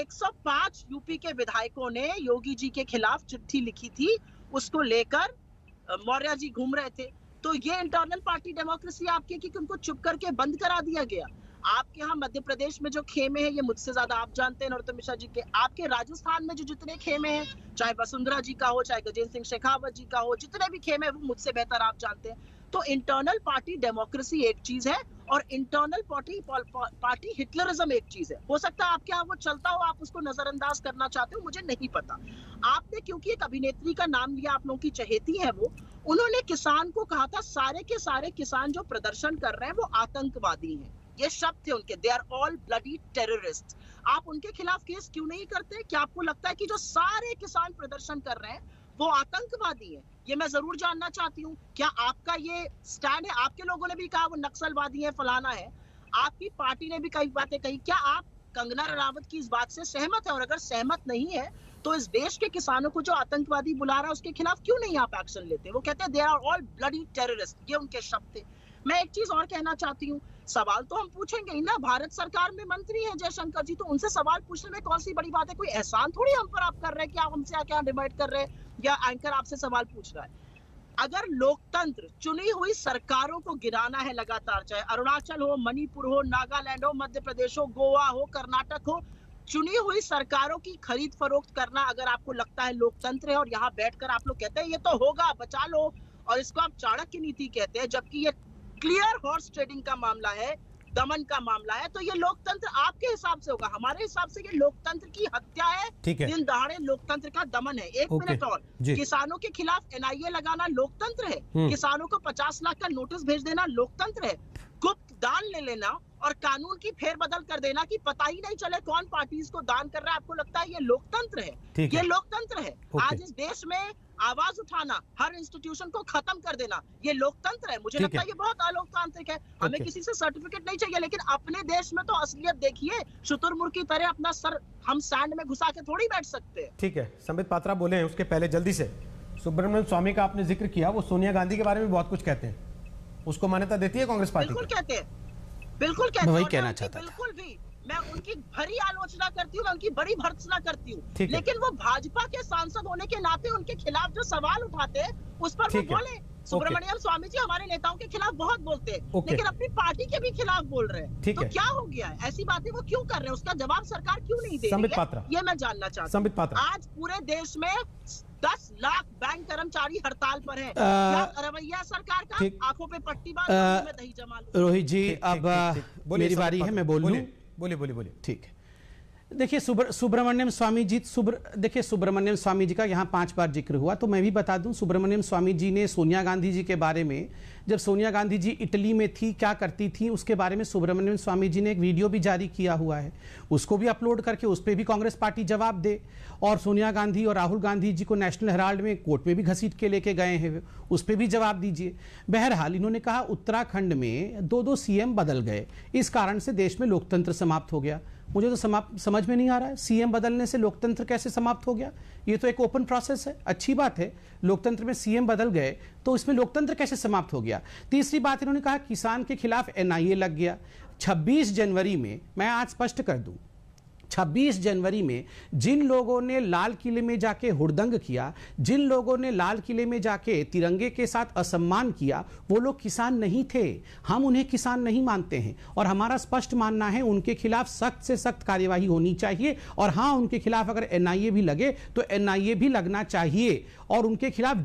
105 UP के विधायकों ने योगी जी के खिलाफ चिट्ठी लिखी थी, उसको लेकर मौर्य जी घूम रहे थे। तो ये इंटरनल पार्टी डेमोक्रेसी आपकी कि उनको चुप करके बंद करा दिया गया। आपके यहाँ मध्य प्रदेश में जो खेमे हैं, ये मुझसे ज्यादा आप जानते हैं नरोत्तम मिश्रा जी के। आपके राजस्थान में जो जितने खेमे हैं, चाहे वसुंधरा जी का हो, चाहे गजेंद्र सिंह शेखावत जी का हो, जितने भी खेमे हैं वो मुझसे बेहतर आप जानते हैं। तो इंटरनल पार्टी डेमोक्रेसी एक चीज है और इंटरनल पार्टी हिटलरिज्म एक चीज है। हो सकता है आपके यहाँ वो चलता हो, आप उसको नजरअंदाज करना चाहते हो, मुझे नहीं पता। आपने क्योंकि एक अभिनेत्री का नाम लिया, आप लोगों की चहेती है वो, उन्होंने किसान को कहा था सारे के सारे किसान जो प्रदर्शन कर रहे हैं वो आतंकवादी हैं। ये शब्द थे उनके, they are all bloody terrorist. आप उनके खिलाफ केस क्यों नहीं करते? क्या आपको लगता है कि जो सारे किसान प्रदर्शन कर रहे हैं वो आतंकवादी हैं? ये मैं जरूर जानना चाहती हूँ। क्या आपका ये स्टैंड है? आपके लोगों ने भी कहा वो नक्सलवादी है, फलाना है, आपकी पार्टी ने भी कई बातें कही। क्या आप कंगना रनावत की इस बात से सहमत है? और अगर सहमत नहीं है तो इस देश के किसानों को जो आतंकवादी बुला रहा है उसके खिलाफ क्यों नहीं आप एक्शन लेते? वो कहते हैं they are all bloody terrorist, ये उनके शब्द थे। मैं एक चीज और कहना चाहती हूँ, सवाल तो हम पूछेंगे ही ना, भारत सरकार में मंत्री हैं जयशंकर जी, तो उनसे सवाल पूछने में कौन सी बड़ी बात है? कोई एहसान थोड़ी हम पर आप कर रहे हैं कि आप हमसे आके यहाँ डिबेट कर रहे हैं या एंकर आपसे सवाल पूछ रहा है। अगर लोकतंत्र, चुनी हुई सरकारों को गिराना है लगातार, चाहे अरुणाचल हो, मणिपुर हो, नागालैंड हो, मध्य प्रदेश हो, गोवा हो, कर्नाटक हो, चुनी हुई सरकारों की खरीद फरोख्त करना अगर आपको लगता है लोकतंत्र है, और यहाँ बैठकर आप लोग कहते हैं ये तो होगा, बचा लो, और इसको आप चाणक्य नीति कहते हैं, जबकि ये क्लियर हॉर्स ट्रेडिंग का मामला है, दमन का मामला है, तो ये लोकतंत्र आपके हिसाब से होगा। हमारे हिसाब से ये लोकतंत्र की हत्या है, दिन दहाड़े लोकतंत्र का दमन है। एक मिनट और, किसानों के खिलाफ एनआईए लगाना लोकतंत्र है? किसानों को 50 लाख का नोटिस भेज देना लोकतंत्र है? गुप्त दान ले लेना और कानून की फेरबदल कर देना कि पता ही नहीं चले कौन पार्टी इसको दान कर रहा है, आपको लगता है ये लोकतंत्र है? ये लोकतंत्र है। आज इस देश में आवाज उठाना, हर इंस्टीट्यूशन को खत्म कर देना, ये लोकतंत्र है? मुझे लगता है ये बहुत अलोकतांत्रिक है। हमें किसी से सर्टिफिकेट नहीं चाहिए, लेकिन अपने देश में तो असलियत देखिए, शुतुरमुर्ग की तरह अपना सर हम सैंड में घुसा के थोड़ी बैठ सकते हैं। ठीक है, संबित पात्रा बोले हैं, उसके पहले जल्दी से सुब्रमण्यम स्वामी का आपने जिक्र किया, वो सोनिया गांधी के बारे में बहुत कुछ कहते हैं, उसको मान्यता देती है कांग्रेस पार्टी? बिल्कुल कहते हैं, बिल्कुल कहते हैं, वही कहना चाहता था। बिल्कुल भी मैं उनकी भरी आलोचना करती हूँ, मैं उनकी बड़ी भर्त्सना करती हूँ, लेकिन वो भाजपा के सांसद होने के नाते उनके खिलाफ जो सवाल उठाते हैं उस पर वो बोले। सुब्रमण्यम स्वामी जी हमारे नेताओं के खिलाफ बहुत बोलते हैं, लेकिन अपनी पार्टी के भी खिलाफ बोल रहे हैं। तो क्या हो गया है? ऐसी बातें वो क्यों कर रहे हैं? उसका जवाब सरकार क्यों नहीं दे रही है? ये मैं जानना चाहता हूँ। आज पूरे देश में 10 लाख बैंक कर्मचारी हड़ताल पर हैं। रवैया सरकार का आंखों पे पट्टी बांध दही जमा। रोहित जी, अब मेरी बारी है, मैं बोल लूं? बोलिए। ठीक है, देखिए सुब्रमण्यम स्वामी जी, देखिए सुब्रमण्यम स्वामी जी का यहाँ 5 बार जिक्र हुआ, तो मैं भी बता दूं, सुब्रमण्यम स्वामी जी ने सोनिया गांधी जी के बारे में, जब सोनिया गांधी जी इटली में थी, क्या करती थी, उसके बारे में सुब्रमण्यम स्वामी जी ने एक वीडियो भी जारी किया हुआ है, उसको भी अपलोड करके उस पर भी कांग्रेस पार्टी जवाब दे। और सोनिया गांधी और राहुल गांधी जी को नेशनल हेराल्ड में कोर्ट में भी घसीट के लेके गए हैं, उस पर भी जवाब दीजिए। बहरहाल इन्होंने कहा उत्तराखंड में 2-2 सीएम बदल गए, इस कारण से देश में लोकतंत्र समाप्त हो गया। मुझे तो समझ में नहीं आ रहा है, सीएम बदलने से लोकतंत्र कैसे समाप्त हो गया? ये तो एक ओपन प्रोसेस है, अच्छी बात है, लोकतंत्र में सीएम बदल गए तो इसमें लोकतंत्र कैसे समाप्त हो गया? तीसरी बात, इन्होंने कहा किसान के खिलाफ एनआईए लग गया। 26 जनवरी में, मैं आज स्पष्ट कर दूं, 26 जनवरी में जिन लोगों ने लाल किले में जाके हुड़दंग किया, जिन लोगों ने लाल किले में जाके तिरंगे के साथ असम्मान किया, वो लोग किसान नहीं थे। हम उन्हें किसान नहीं मानते हैं और हमारा स्पष्ट मानना है उनके खिलाफ सख्त से सख्त कार्यवाही होनी चाहिए। और हाँ, उनके खिलाफ अगर एनआईए भी लगे तो एनआईए भी लगना चाहिए और उनके खिलाफ